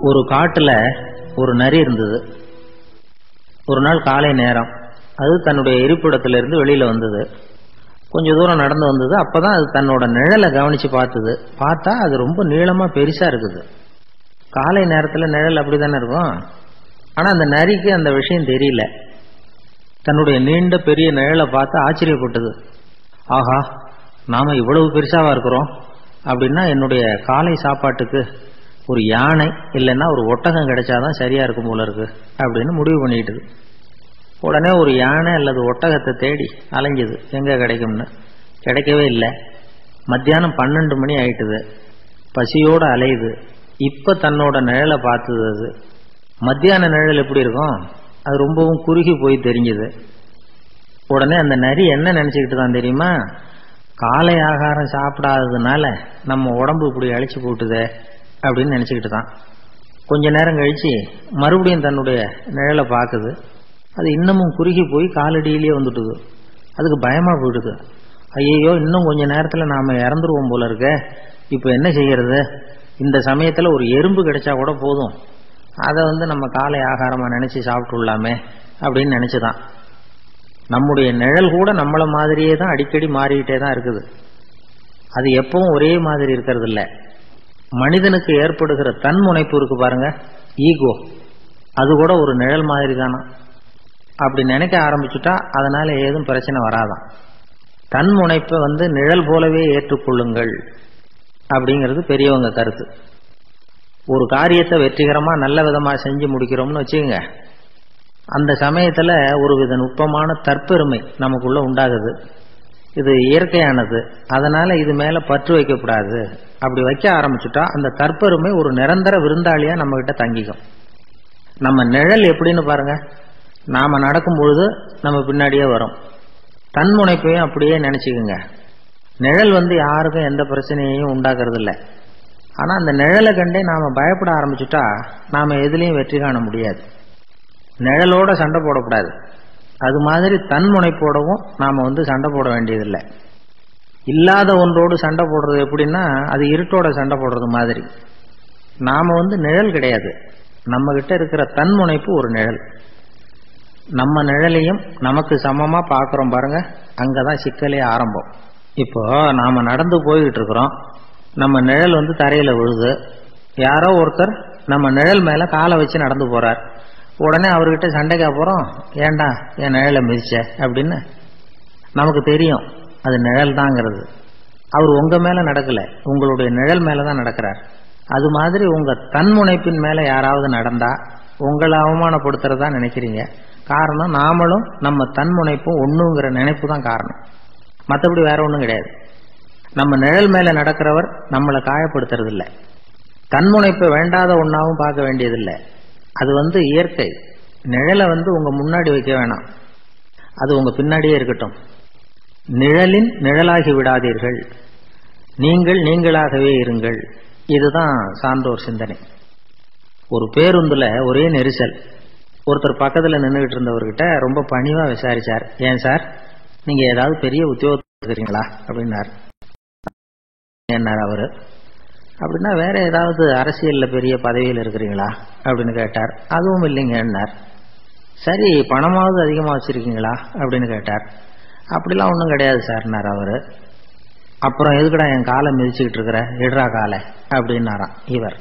ஒரு காட்டுல ஒரு நரி இருந்தது. ஒரு நாள் காலை நேரம் அது தன்னுடைய இருப்பிடத்திலிருந்து வெளியில வந்தது. கொஞ்சம் தூரம் நடந்து வந்தது. அப்பதான் அது தன்னோட நிழலை கவனிச்சு பார்த்தது. பார்த்தா அது ரொம்ப நீளமா பெருசா இருக்குது. காலை நேரத்துல நிழல் அப்படித்தானே இருக்கும். ஆனா அந்த நரிக்கு அந்த விஷயம் தெரியல. தன்னுடைய நீண்ட பெரிய நிழலை பார்த்து ஆச்சரியப்பட்டது. ஆஹா, நாம இவ்வளவு பெருசாவா இருக்கிறோம் அப்படின்னா என்னுடைய காலை சாப்பாட்டுக்கு ஒரு யானை இல்லைன்னா ஒரு ஒட்டகம் கிடைச்சாதான் சரியா இருக்கும் போல இருக்கு அப்படின்னு முடிவு பண்ணிட்டுது. உடனே ஒரு யானை அல்லது ஒட்டகத்தை தேடி அலைஞ்சது, எங்க கிடைக்கும்னு. கிடைக்கவே இல்லை. மத்தியானம் 12 மணி ஆயிட்டுது. பசியோட அலையுது. இப்ப தன்னோட நிழலை பார்த்தது. அது மத்தியான நிழல் எப்படி இருக்கும், அது ரொம்பவும் குறுகி போய் தெரிஞ்சது. உடனே அந்த நரி என்ன நினைச்சுக்கிட்டு தான் தெரியுமா, காலை ஆகாரம் சாப்பிடாததுனால நம்ம உடம்பு இப்படி அழிச்சு போட்டுதே அப்படின்னு நினைச்சுக்கிட்டு தான். கொஞ்ச நேரம் கழிச்சு மறுபடியும் தன்னுடைய நிழலை பார்க்குது. அது இன்னமும் குறுகி போய் காலடியிலேயே வந்துட்டுது. அதுக்கு பயமா போயிடுது. ஐயோ, இன்னும் கொஞ்ச நேரத்துல நாம இறந்துருவோம் போல இருக்க. இப்ப என்ன செய்யறது? இந்த சமயத்துல ஒரு எறும்பு கிடைச்சா கூட போதும், அதை நம்ம காலை ஆகாரமா நினைச்சு சாப்பிட்டுள்ளாமே அப்படின்னு நினைச்சுதான். நம்முடைய நிழல் கூட நம்மள மாதிரியே தான் அடிக்கடி மாறிக்கிட்டே தான் இருக்குது. அது எப்பவும் ஒரே மாதிரி இருக்கிறது இல்லை. மனிதனுக்கு ஏற்படுகிற தன்முனைப்பு இருக்கு பாருங்க, ஈகோ, அது கூட ஒரு நிழல் மாதிரி தானா. அப்படி நினைக்க ஆரம்பிச்சுட்டா அதனால ஏதும் பிரச்சனை வராதான். தன்முனைப்பை நிழல் போலவே ஏற்றுக்கொள்ளுங்கள் அப்படிங்கிறது பெரியவங்க கருத்து. ஒரு காரியத்தை வெற்றிகரமா நல்ல விதமா செஞ்சு முடிக்கிறோம்னு வச்சுக்கோங்க, அந்த சமயத்துல ஒரு வித நுட்பமான தற்பெருமை நமக்குள்ள உண்டாகுது. இது இயற்கையானது, அதனால இது மேல பற்று வைக்கக்கூடாது. அப்படி வைக்க ஆரம்பிச்சுட்டா அந்த தற்பெருமை ஒரு நிரந்தர விருந்தாளியா நம்ம கிட்ட தங்கிக்கும். நம்ம நிழல் எப்படின்னு பாருங்க, நாம நடக்கும் பொழுது நம்ம பின்னாடியே வரும். தன்முனைப்பையும் அப்படியே நினைச்சுக்குங்க. நிழல் யாருக்கும் எந்த பிரச்சனையையும் உண்டாக்குறது இல்லை. ஆனா அந்த நிழலை கண்டே நாம பயப்பட ஆரம்பிச்சுட்டா நாம எதுலையும் வெற்றி காண முடியாது. நிழலோட சண்டை போடக்கூடாது. அது மாதிரி தன்முனைப்போடவும் நாம சண்டை போட வேண்டியதில்லை. இல்லாத ஒன்றோடு சண்டை போடுறது எப்படின்னா, அது இருட்டோட சண்டை போடுறது மாதிரி. நாம நிழல் கிடையாது, நம்ம கிட்ட இருக்கிற தன்முனைப்பு ஒரு நிழல். நம்ம நிழலையும் நமக்கு சமமா பார்க்கிறோம் பாருங்க, அங்கதான் சிக்கலே ஆரம்பம். இப்போ நாம நடந்து போய்கிட்டு இருக்கிறோம். நம்ம நிழல் தரையில விழுது. யாரோ ஒருத்தர் நம்ம நிழல் மேல காலை வச்சு நடந்து போறார். உடனே அவர்கிட்ட சண்டைக்கா போறோம், ஏண்டா என் நிழலை மிதிச்ச அப்படின்னு. நமக்கு தெரியும் அது நிழல் தாங்கிறது. அவர் உங்க மேல நடக்கல, உங்களுடைய நிழல் மேலதான் நடக்கிறார். அது மாதிரி உங்க தன்முனைப்பின் மேல யாராவது நடந்தா உங்களை அவமானப்படுத்துறதா நினைக்கிறீங்க. காரணம், நாமளும் நம்ம தன்முனைப்பும் ஒண்ணுங்கிற நினைப்பு தான் காரணம். மற்றபடி வேற ஒண்ணும் கிடையாது. நம்ம நிழல் மேல நடக்கிறவர் நம்மளை காயப்படுத்துறது இல்லை. தன்முனைப்பை வேண்டாத ஒன்னாவும் பார்க்க வேண்டியதில்லை. அது இயற்கை. நிழலை உங்க முன்னாடி வைக்க வேணாம், அது உங்க பின்னாடியே இருக்கட்டும். நிழலின் நிழலாகி விடாதீர்கள், நீங்கள் நீங்களாகவே இருங்கள். இதுதான் சான்றோர் சிந்தனை. ஒரு பேருந்துல ஒரே நெரிசல். ஒருத்தர் பக்கத்துல நின்றுகிட்டு இருந்தவர்கிட்ட ரொம்ப பணிவா விசாரிச்சார், ஏன் சார், நீங்க ஏதாவது பெரிய உத்தியோகத்தில் இருக்கிறீங்களா அப்படின்னார். என்னார் அவரு. அப்படின்னா வேற ஏதாவது அரசியல்ல பெரிய பதவியில் இருக்கிறீங்களா அப்படின்னு கேட்டார். அதுவும் இல்லைங்கன்னார். சரி, பணமாவது அதிகமா வச்சிருக்கீங்களா அப்படின்னு கேட்டார். அப்படிலாம் ஒன்றும் கிடையாது சார்னார் அவரு. அப்புறம் எதுக்குடா என் காலை மிதிச்சுக்கிட்டு இருக்கிற, இடுறா காலை அப்படின்னாராம் இவர்.